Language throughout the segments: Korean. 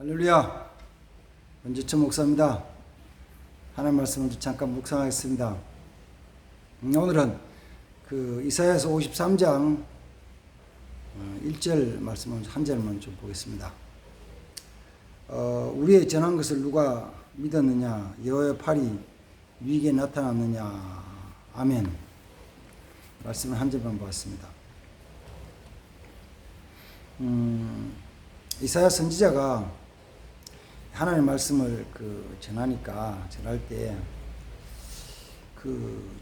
할렐루야. 원지천 목사입니다. 하나님 말씀을 잠깐 묵상하겠습니다. 오늘은 이사야서 53장 1절 말씀을 한 절만 좀 보겠습니다. 우리의 전한 것을 누가 믿었느냐? 여호와의 팔이 위기에 나타났느냐? 아멘. 말씀을 한 절만 보았습니다. 이사야 선지자가 하나님의 말씀을 전할 때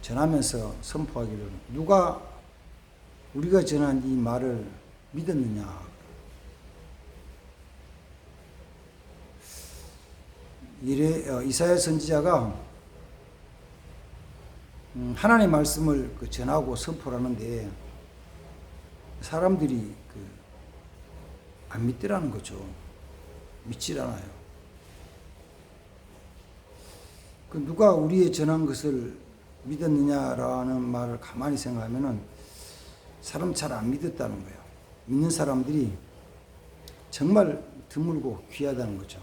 전하면서 선포하기를 누가 우리가 전한 이 말을 믿었느냐? 이사야 선지자가 하나님의 말씀을 전하고 선포를 하는데 사람들이 안 믿더라는 거죠. 믿질 않아요. 누가 우리의 전한 것을 믿었느냐라는 말을 가만히 생각하면은 사람 잘 안 믿었다는 거예요. 믿는 사람들이 정말 드물고 귀하다는 거죠.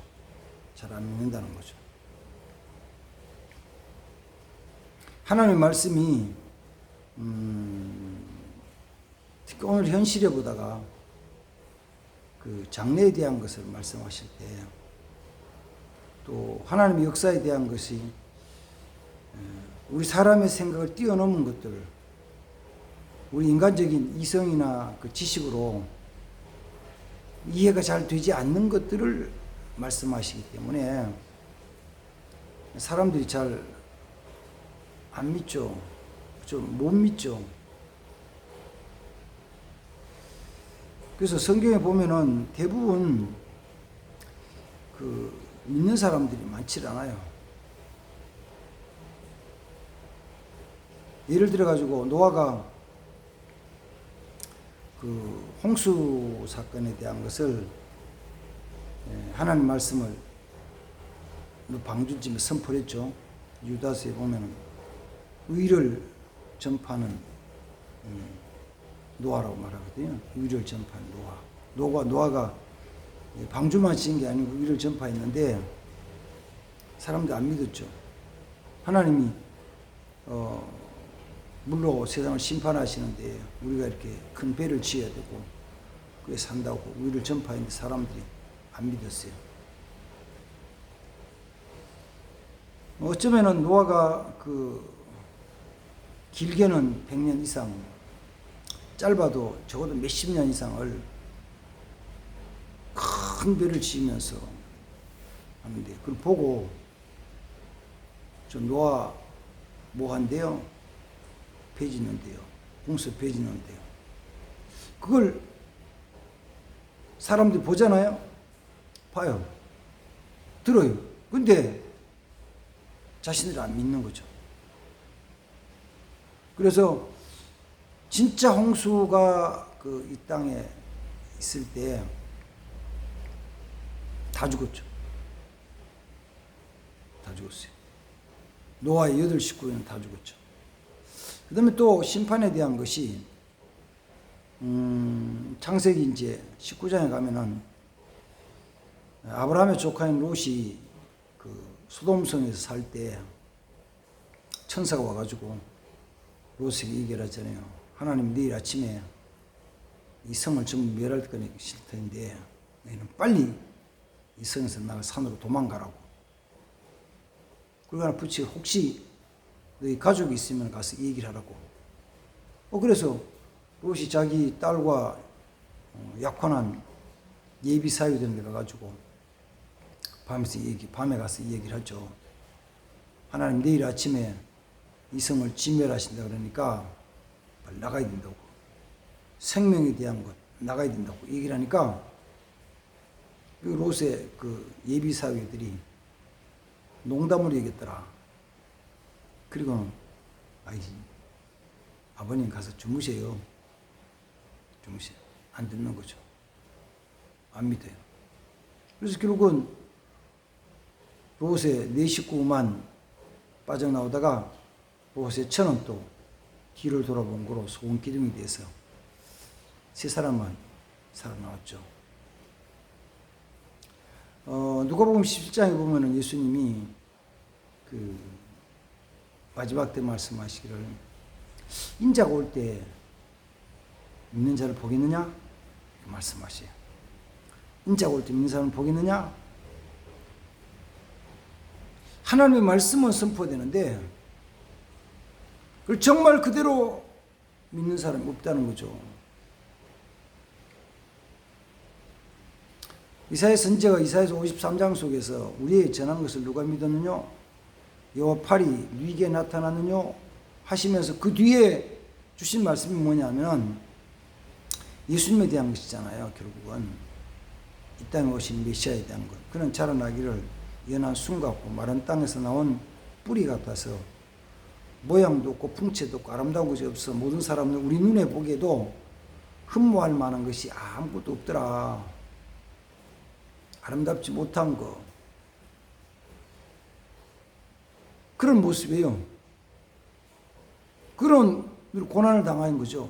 잘 안 믿는다는 거죠. 하나님의 말씀이 특히 오늘 현실에 보다가 장래에 대한 것을 말씀하실 때 또 하나님의 역사에 대한 것이 우리 사람의 생각을 뛰어넘은 것들, 우리 인간적인 이성이나 지식으로 이해가 잘 되지 않는 것들을 말씀하시기 때문에 사람들이 잘 안 믿죠. 좀 못 믿죠. 그래서 성경에 보면은 대부분 믿는 사람들이 많지 않아요. 예를 들어 가지고 노아가 홍수 사건에 대한 것을 하나님 말씀을 방주쯤에 선포를 했죠. 유다서에 보면은 의를 전파하는 노아라고 말하거든요. 의를 전파한 노아가 방주만 지은 게 아니고 의를 전파했는데 사람들 안 믿었죠. 하나님이 물로 세상을 심판하시는데 우리가 이렇게 큰 배를 지어야 되고 그에 산다고 의를 전파했는데 사람들이 안 믿었어요. 어쩌면은 노아가 길게는 100년 이상, 짧아도 적어도 몇십 년 이상을 큰 배를 지으면서 하는데 그걸 보고 저 노아 뭐 한대요? 배 짓는데요. 홍수 배 짓는데요. 그걸 사람들이 보잖아요. 봐요. 들어요. 근데 자신들이 안 믿는 거죠. 그래서 진짜 홍수가 이 땅에 있을 때 다 죽었죠. 다 죽었어요. 노아의 8 식구는 다 죽었죠. 그 다음에 또 심판에 대한 것이, 창세기 이제 19장에 가면은, 아브라함의 조카인 롯이 소돔성에서 살 때 천사가 와가지고 롯에게 얘기를 하잖아요. 하나님 내일 아침에 이 성을 전부 멸할 거니까 싫다는데 너희는 빨리 이 성에서 나가 산으로 도망가라고. 그리고 하나 붙이고 혹시 너희 가족이 있으면 가서 얘기를 하라고. 그래서 롯이 자기 딸과 약혼한 예비 사유된 데 가가지고 밤에 가서 얘기를 하죠. 하나님 내일 아침에 이 성을 진멸하신다 그러니까 빨리 나가야 된다고. 생명에 대한 것 나가야 된다고 얘기를 하니까 롯의 예비 사위들이 농담으로 얘기했더라. 그리고는 아버님 가서 주무세요. 안 듣는 거죠. 안 믿어요. 그래서 결국은 롯의 4 식구만 빠져나오다가 롯의 처는 또 뒤를 돌아본 거로 소금 기둥이 돼서 3 사람만 살아나왔죠. 누가복음 17장에 보면은 예수님이 그 마지막 때 말씀하시기를 인자가 올 때 믿는 자를 보겠느냐 말씀하세요. 인자가 올 때 믿는 사람을 보겠느냐? 하나님의 말씀은 선포되는데 그걸 정말 그대로 믿는 사람이 없다는 거죠. 이사야 선지자가 이사야서 53장 속에서 우리에게 전한 것을 누가 믿었느냐? 여호와 팔이 누이게 나타났느냐? 하시면서 그 뒤에 주신 말씀이 뭐냐면 예수님에 대한 것이잖아요. 결국은 이 땅에 오신 메시아에 대한 것. 그는 자라나기를 연한 순 같고 마른 땅에서 나온 뿌리 같아서 모양도 없고 풍채도 없고 아름다운 것이 없어 모든 사람들 우리 눈에 보기에도 흠모할 만한 것이 아무것도 없더라. 아름답지 못한 거. 그런 모습이에요. 그런 고난을 당한 거죠.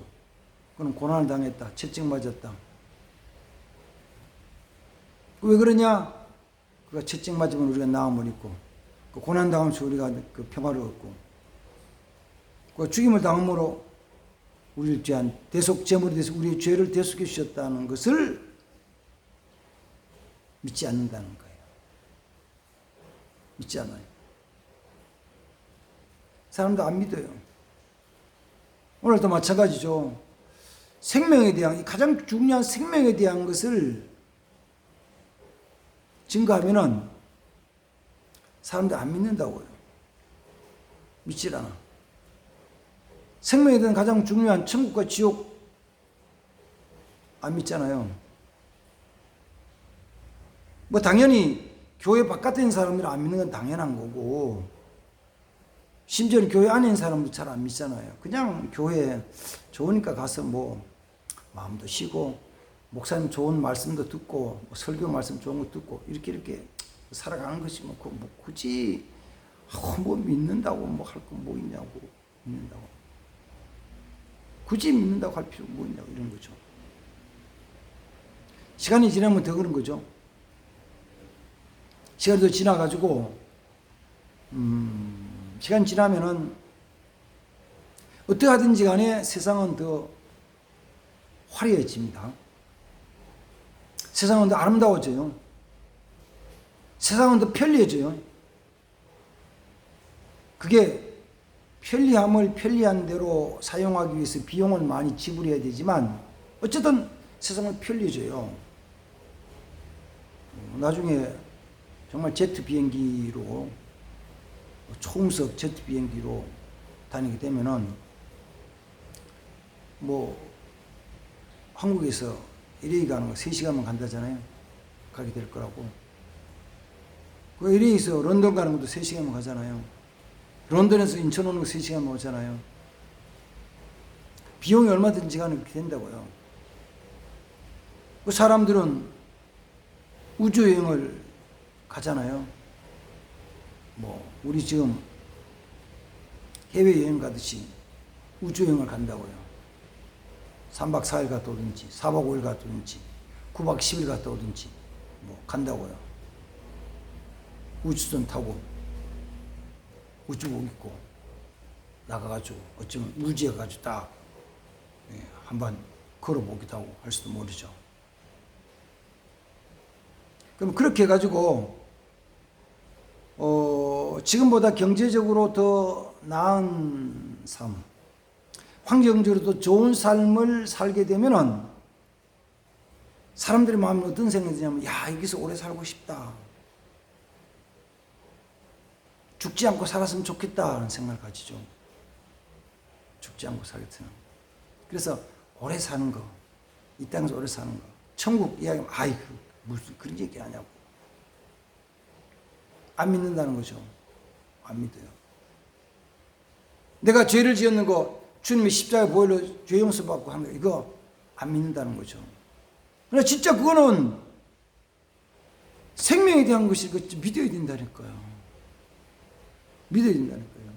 그는 고난을 당했다. 채찍맞았다. 왜 그러냐? 그가 채찍맞으면 우리가 나음을 입고 그 고난 당하면서 우리가 그 평화를 얻고 그 죽임을 당함으로 우리를 위한 대속 제물이 돼서 우리의 죄를 대속해 주셨다는 것을 믿지 않는다는 거예요. 믿지 않아요. 사람도 안 믿어요. 오늘도 마찬가지죠. 생명에 대한 가장 중요한 생명에 대한 것을 증거하면은 사람들 안 믿는다고요. 믿질 않아. 생명에 대한 가장 중요한 천국과 지옥 안 믿잖아요. 뭐 당연히 교회 바깥에 있는 사람들은 안 믿는 건 당연한 거고 심지어 교회 안에 있는 사람도 잘 안 믿잖아요. 그냥 교회 좋으니까 가서 뭐 마음도 쉬고 목사님 좋은 말씀도 듣고 뭐 설교 말씀 좋은 거 듣고 이렇게 살아가는 것이 뭐 굳이 뭐 믿는다고 뭐 할 거 뭐 있냐고 믿는다고 굳이 믿는다고 할 필요 뭐 있냐고 이런 거죠. 시간이 지나면 더 그런 거죠. 시간이 더 지나가지고 시간 지나면은 어떻게 하든지 간에 세상은 더 화려해집니다. 세상은 더 아름다워져요. 세상은 더 편리해져요. 그게 편리함을 편리한 대로 사용하기 위해서 비용을 많이 지불해야 되지만 어쨌든 세상은 편리해져요. 나중에 정말 제트 비행기로 초음속 제트 비행기로 다니게 되면은 뭐 한국에서 LA 가는 거 3시간만 간다잖아요. 가게 될 거라고. 그 LA에서 런던 가는 것도 3시간만 가잖아요. 런던에서 인천 오는 거 3시간만 오잖아요. 비용이 얼마든지 가는 그렇게 된다고요. 그 사람들은 우주여행을 가잖아요. 뭐 우리 지금 해외여행 가듯이 우주여행을 간다고요. 3박 4일 갔다 오든지 4박 5일 갔다 오든지 9박 10일 갔다 오든지 뭐 간다고요. 우주선 타고 우주복 입고 나가가지고 어쩌면 우주에 가지고 딱 한번 걸어보기도 하고 할 수도 모르죠. 그럼 그렇게 해가지고 지금보다 경제적으로 더 나은 삶, 환경적으로도 좋은 삶을 살게 되면은 사람들의 마음이 어떤 생각이 드냐면 야 여기서 오래 살고 싶다. 죽지 않고 살았으면 좋겠다는 생각을 가지죠. 죽지 않고 살겠다는. 그래서 오래 사는 거, 이 땅에서 오래 사는 거, 천국 이야기하면 아이고 무슨 그런 얘기 하냐고. 안 믿는다는 거죠. 안 믿어요. 내가 죄를 지었는 거 주님이 십자가에 보혈로 죄 용서 받고 하는 거 이거 안 믿는다는 거죠. 그러나 진짜 그거는 생명에 대한 것이 믿어야 된다니까요. 믿어야 된다니까요.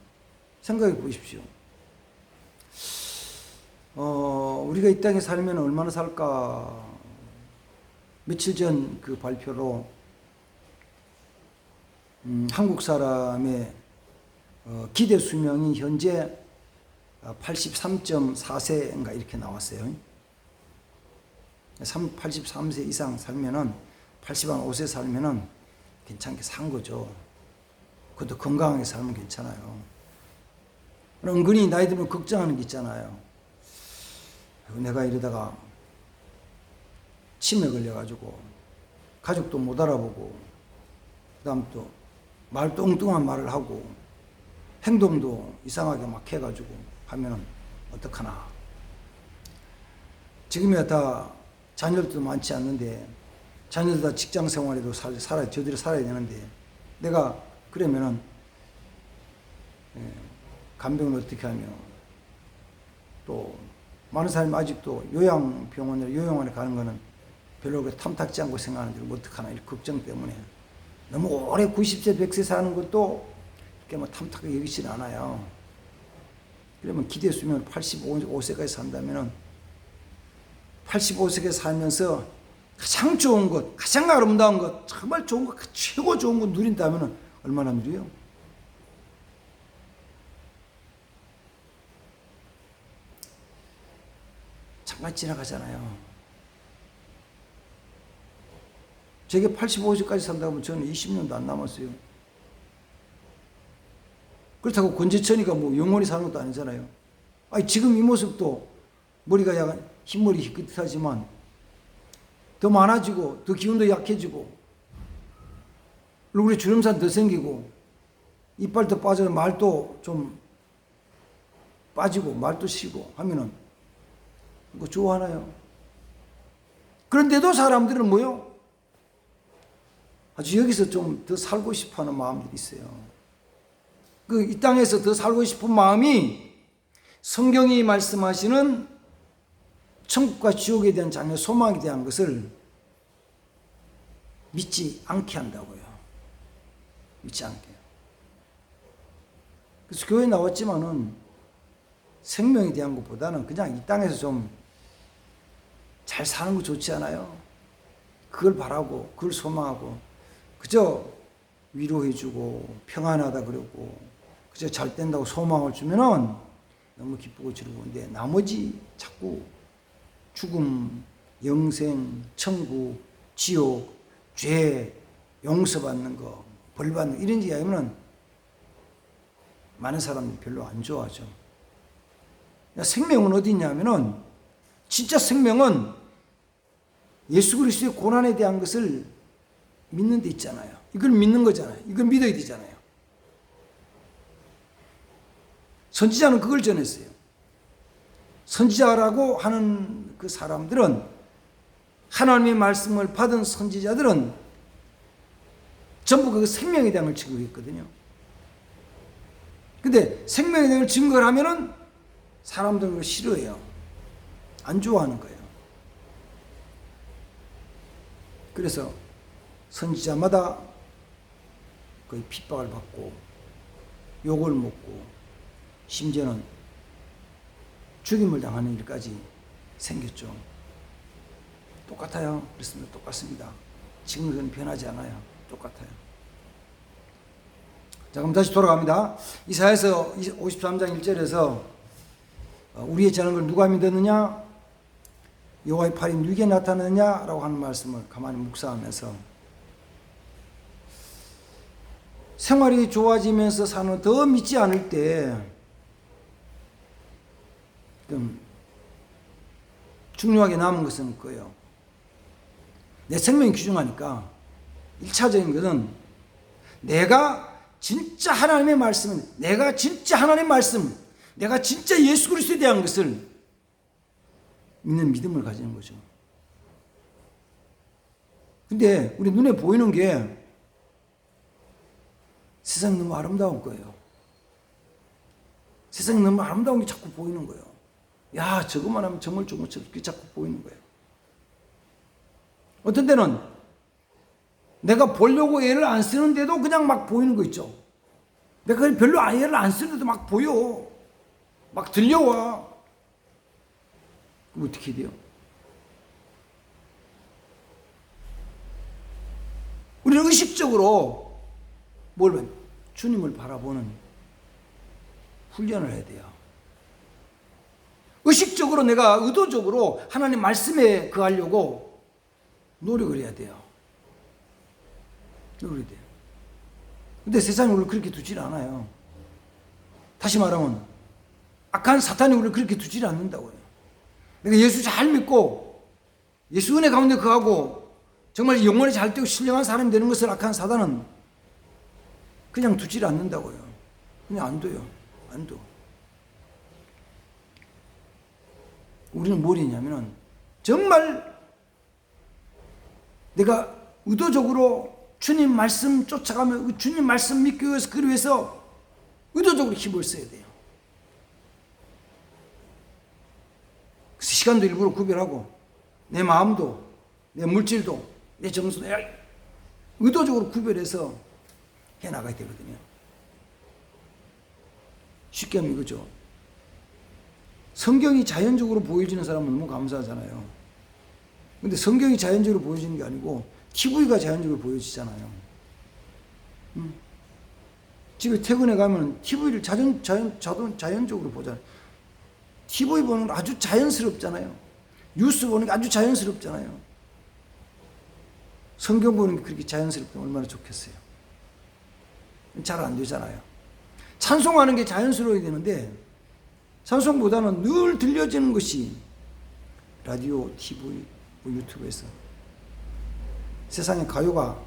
생각해 보십시오. 우리가 이 땅에 살면 얼마나 살까? 며칠 전 그 발표로 한국 사람의 기대 수명이 현재 83.4세인가 이렇게 나왔어요. 83세 이상 살면은 85세 살면은 괜찮게 산 거죠. 그것도 건강하게 살면 괜찮아요. 은근히 나이 들면 걱정하는 게 있잖아요. 내가 이러다가 치매 걸려가지고 가족도 못 알아보고 그다음 또 말도 엉뚱한 말을 하고 행동도 이상하게 막 해가지고 하면은 어떡하나. 지금이야 다 자녀들도 많지 않는데 자녀들 다 직장 생활에도 저들이 살아야 되는데 내가 그러면은 간병을 어떻게 하며 또 많은 사람이 아직도 요양병원에 요양원에 가는 거는 별로 그렇게 탐탁지 않고 생각하는데 어떡하나 이 걱정 때문에 너무 오래 90세 100세 사는 것도 그렇게 뭐 탐탁하게 여기지는 않아요. 그러면 기대 수명을 85세까지 산다면은 85세까지 살면서 가장 좋은 것, 가장 아름다운 것, 정말 좋은 것, 최고 좋은 것 누린다면은 얼마나 누려요? 잠깐 지나가잖아요. 제게 85세까지 산다면 저는 20년도 안 남았어요. 그렇다고 권재천이가 뭐 영원히 사는 것도 아니잖아요. 아니, 지금 이 모습도 머리가 약간 흰머리 희끗하지만 더 많아지고 더 기운도 약해지고 얼굴에 주름살 더 생기고 이빨도 빠져서 말도 좀 빠지고 말도 쉬고 하면은 그거 좋아하나요? 그런데도 사람들은 뭐요? 아주 여기서 좀 더 살고 싶어 하는 마음들이 있어요. 이 땅에서 더 살고 싶은 마음이 성경이 말씀하시는 천국과 지옥에 대한 장래 소망에 대한 것을 믿지 않게 한다고요. 믿지 않게. 그래서 교회에 나왔지만은 생명에 대한 것보다는 그냥 이 땅에서 좀 잘 사는 거 좋지 않아요? 그걸 바라고 그걸 소망하고 그저 위로해주고 평안하다 그러고 그저 잘 된다고 소망을 주면은 너무 기쁘고 즐거운데 나머지 자꾸 죽음, 영생, 천국, 지옥, 죄, 용서받는 거, 벌받는 거 이런 이야기하면 많은 사람들이 별로 안 좋아하죠. 생명은 어디 있냐면은 진짜 생명은 예수 그리스도의 고난에 대한 것을 믿는 데 있잖아요. 이걸 믿는 거잖아요. 이걸 믿어야 되잖아요. 선지자는 그걸 전했어요. 선지자라고 하는 그 사람들은 하나님의 말씀을 받은 선지자들은 전부 그 생명에 대한 걸 증거했거든요. 근데 생명에 대한 걸 증거를 하면은 사람들은 그걸 싫어해요. 안 좋아하는 거예요. 그래서 선지자마다 거의 핍박을 받고 욕을 먹고 심지어는 죽임을 당하는 일까지 생겼죠. 똑같아요. 그렇습니다. 똑같습니다. 지금은 변하지 않아요. 똑같아요. 자, 그럼 다시 돌아갑니다. 이사야서 53장 1절에서 우리의 재앙을 누가 믿었느냐? 여호와의 팔이 누구에게 나타났느냐라고 하는 말씀을 가만히 묵상하면서 생활이 좋아지면서 사는 더 믿지 않을 때 중요하게 남은 것은 그거예요. 내 생명이 귀중하니까 1차적인 것은 내가 진짜 하나님의 말씀, 내가 진짜 하나님의 말씀, 내가 진짜 예수 그리스도에 대한 것을 믿는 믿음을 가지는 거죠. 근데 우리 눈에 보이는 게 세상이 너무 아름다운 거예요. 세상이 너무 아름다운 게 자꾸 보이는 거예요. 야, 저것만 하면 정말 좋은 것처럼 그게 자꾸 보이는 거예요. 어떤 때는 내가 보려고 애를 안 쓰는데도 그냥 막 보이는 거 있죠. 내가 별로 애를 안 쓰는데도 막 보여. 막 들려와. 그럼 어떻게 돼요? 의식적으로 주님을 바라보는 훈련을 해야 돼요. 의식적으로 내가 의도적으로 하나님 말씀에 거하려고 노력을 해야 돼요. 노력이 돼요. 근데 세상이 우리를 그렇게 두질 않아요. 다시 말하면 악한 사탄이 우리를 그렇게 두질 않는다고요. 내가 예수 잘 믿고 예수 은혜 가운데 거하고 정말 영혼이 잘 되고 신령한 사람이 되는 것을 악한 사단은 그냥 두질 않는다고요. 그냥 안 둬요. 안 둬. 우리는 뭘 했냐면은 정말 내가 의도적으로 주님 말씀 쫓아가며 주님 말씀 믿기 위해서 그를 위해서 의도적으로 힘을 써야 돼요. 그래서 시간도 일부러 구별하고 내 마음도 내 물질도 내 정서도 의도적으로 구별해서 해나가야 되거든요. 쉽게 하면 이거죠. 성경이 자연적으로 보여지는 사람은 너무 감사하잖아요. 근데 성경이 자연적으로 보여지는 게 아니고 TV가 자연적으로 보여지잖아요. 집에 퇴근해 가면 TV를 자연적으로 보잖아요. TV 보는 거 아주 자연스럽잖아요. 뉴스 보는 게 아주 자연스럽잖아요. 성경 보는 게 그렇게 자연스럽다면 얼마나 좋겠어요. 잘 안 되잖아요. 찬송하는 게 자연스러워야 되는데 찬송보다는 늘 들려지는 것이 라디오, TV, 유튜브에서 세상의 가요가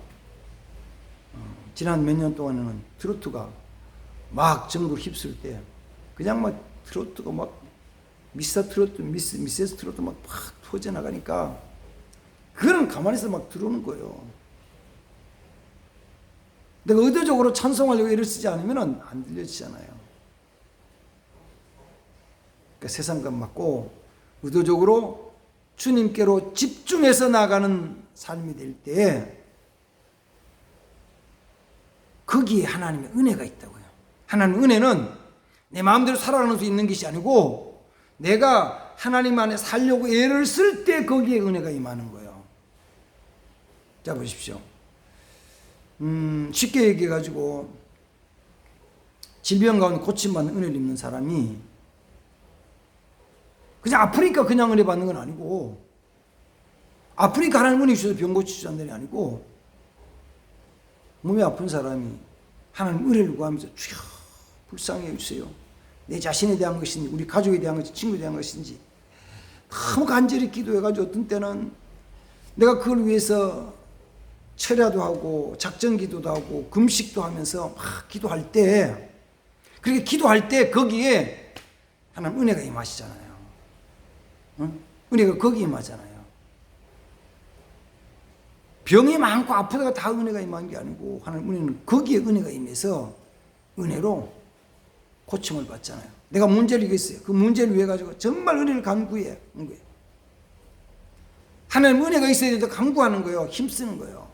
지난 몇 년 동안에는 트로트가 막 전국 휩쓸 때 그냥 막 트로트가 막 미스터 트로트, 미세스 트로트 막 터져나가니까 그거는 가만히 있어 막 들어오는 거예요. 내가 의도적으로 찬송하려고 애를 쓰지 않으면 안 들려지잖아요. 그러니까 세상감 맞고 의도적으로 주님께로 집중해서 나가는 삶이 될 때 거기에 하나님의 은혜가 있다고요. 하나님의 은혜는 내 마음대로 살아가는 수 있는 것이 아니고 내가 하나님 안에 살려고 애를 쓸 때 거기에 은혜가 임하는 거예요. 자 보십시오. 쉽게 얘기해가지고 질병 가운데 고침받는 은혜를 입는 사람이 그냥 아프니까 그냥 은혜 받는 건 아니고 아프니까 하나님 은혜 주셔서 병 고치시는 게 아니고 몸이 아픈 사람이 하나님 은혜를 구하면서 주여 불쌍히 해주세요. 내 자신에 대한 것인지 우리 가족에 대한 것인지 친구에 대한 것인지 너무 간절히 기도해가지고 어떤 때는 내가 그걸 위해서 철야도 하고 작전 기도도 하고 금식도 하면서 막 기도할 때 그렇게 기도할 때 거기에 하나님 은혜가 임하시잖아요. 응? 은혜가 거기에 임하잖아요. 병이 많고 아프다가 다 은혜가 임한 게 아니고 하나님 은혜는 거기에 은혜가 임해서 은혜로 고침을 받잖아요. 내가 문제를 이겼어요. 그 문제를 위해 가지고 정말 은혜를 간구해 온 거예요. 하나님 은혜가 있어야 되는데 간구하는 거예요. 힘쓰는 거예요.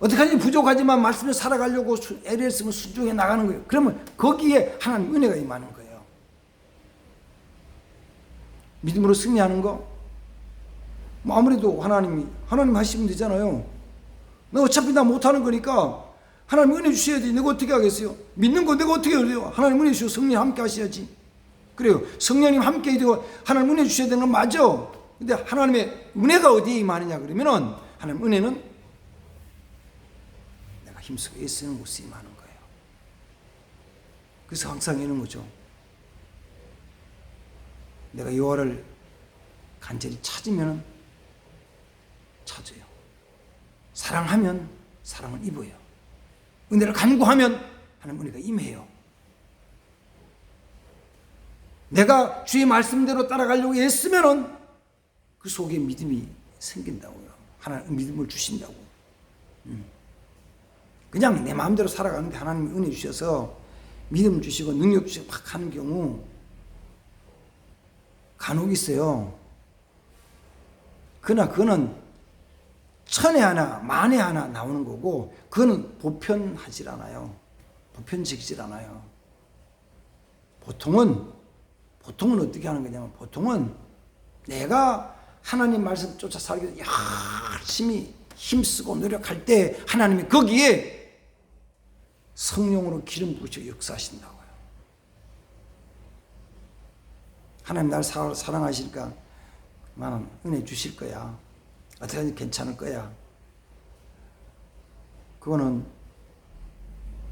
어떡하지 부족하지만 말씀을 살아가려고 애를 쓰면 순종해 나가는 거예요. 그러면 거기에 하나님 은혜가 임하는 거예요. 믿음으로 승리하는 거 뭐 아무래도 하나님 하시면 되잖아요. 나 어차피 나 못하는 거니까 하나님 은혜 주셔야지. 내가 어떻게 하겠어요? 믿는 거 내가 어떻게 해요? 하나님 은혜 주시고 성령 함께 하셔야지. 그래요. 성령님 함께 되고 하나님 은혜 주셔야 되는 건 맞아. 근데 하나님의 은혜가 어디에 임하느냐 그러면은 하나님 은혜는 내가 힘쓰고 애쓰는 곳에 임하는 거예요. 그래서 항상 이런 거죠. 내가 여호와를 간절히 찾으면 찾아요. 사랑하면 사랑을 입어요. 은혜를 간구하면 하나님 은혜가 임해요. 내가 주의 말씀대로 따라가려고 애쓰면은 그 속에 믿음이 생긴다고요. 하나님 믿음을 주신다고. 그냥 내 마음대로 살아가는데 하나님이 은혜 주셔서 믿음 주시고 능력 주시고 막 하는 경우 간혹 있어요. 그러나 그거는 천에 하나 만에 하나 나오는 거고 그거는 보편하질 않아요. 보편적이질 않아요. 보통은 어떻게 하는 거냐면 보통은 내가 하나님 말씀 쫓아 살기 위해서 열심히 힘쓰고 노력할 때 하나님이 거기에 성령으로 기름 부으시고 역사하신다고요. 하나님 나를 사랑하시니까 나는 은혜 주실 거야. 어떻게든 괜찮을 거야. 그거는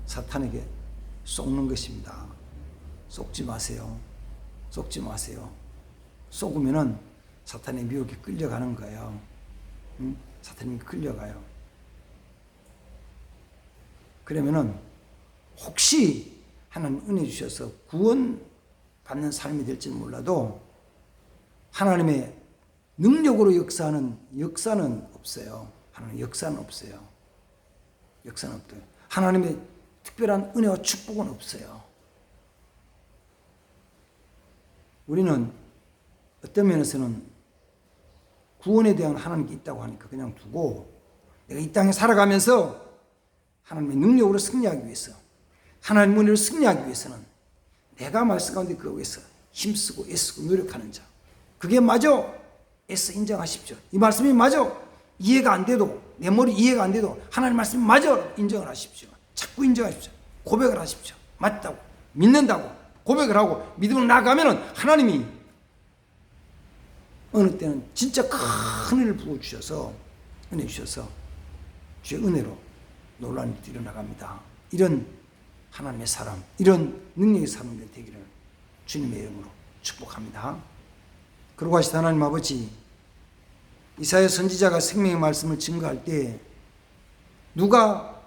사탄에게 속는 것입니다. 속지 마세요. 속지 마세요. 속으면은 사탄의 미혹에 끌려가는 거예요. 사탄이 끌려가요. 그러면은 혹시 하나님 은혜 주셔서 구원 받는 삶이 될지는 몰라도 하나님의 능력으로 역사하는 역사는 없어요. 하나님 역사는 없어요. 역사는 없어요. 하나님의 특별한 은혜와 축복은 없어요. 우리는 어떤 면에서는 구원에 대한 하나님께 있다고 하니까 그냥 두고 내가 이 땅에 살아가면서 하나님의 능력으로 승리하기 위해서 하나님 은혜로 승리하기 위해서는 내가 말씀 가운데 그거 위해서 힘쓰고 애쓰고 노력하는 자 그게 맞아 애써 인정하십시오. 이 말씀이 맞아 이해가 안 돼도 내 머리 이해가 안 돼도 하나님 말씀이 맞아 인정을 하십시오. 자꾸 인정하십시오. 고백을 하십시오. 맞다고 믿는다고 고백을 하고 믿음을 나아가면은 하나님이 어느 때는 진짜 큰 은혜를 부어주셔서 은혜 주셔서 주의 은혜로 놀라운 일이 일어나갑니다. 이런 하나님의 사람 이런 능력의 사람들 되기를 주님의 이름으로 축복합니다. 그러고 하시다 하나님 아버지 이사야 선지자가 생명의 말씀을 증거할 때 누가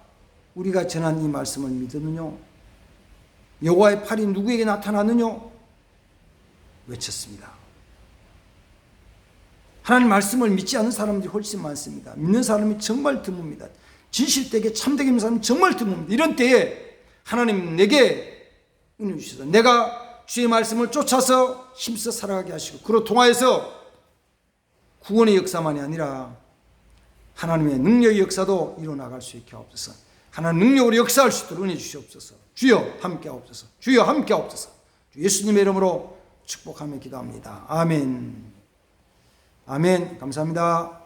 우리가 전한 이 말씀을 믿었느냐 여호와의 팔이 누구에게 나타났느냐 외쳤습니다. 하나님 말씀을 믿지 않는 사람들이 훨씬 많습니다. 믿는 사람이 정말 드뭅니다. 진실되게 참되게 믿는 사람이 정말 드뭅니다. 이런 때에 하나님 내게 은혜 주셔서 내가 주의 말씀을 쫓아서 힘써 살아가게 하시고 그로 통하여서 구원의 역사만이 아니라 하나님의 능력의 역사도 이루어나갈 수 있게 하옵소서. 하나님 능력으로 역사할 수 있도록 은혜 주시옵소서. 주여 함께 하옵소서. 주여 함께 하옵소서. 예수님의 이름으로 축복하며 기도합니다. 아멘. 아멘. 감사합니다.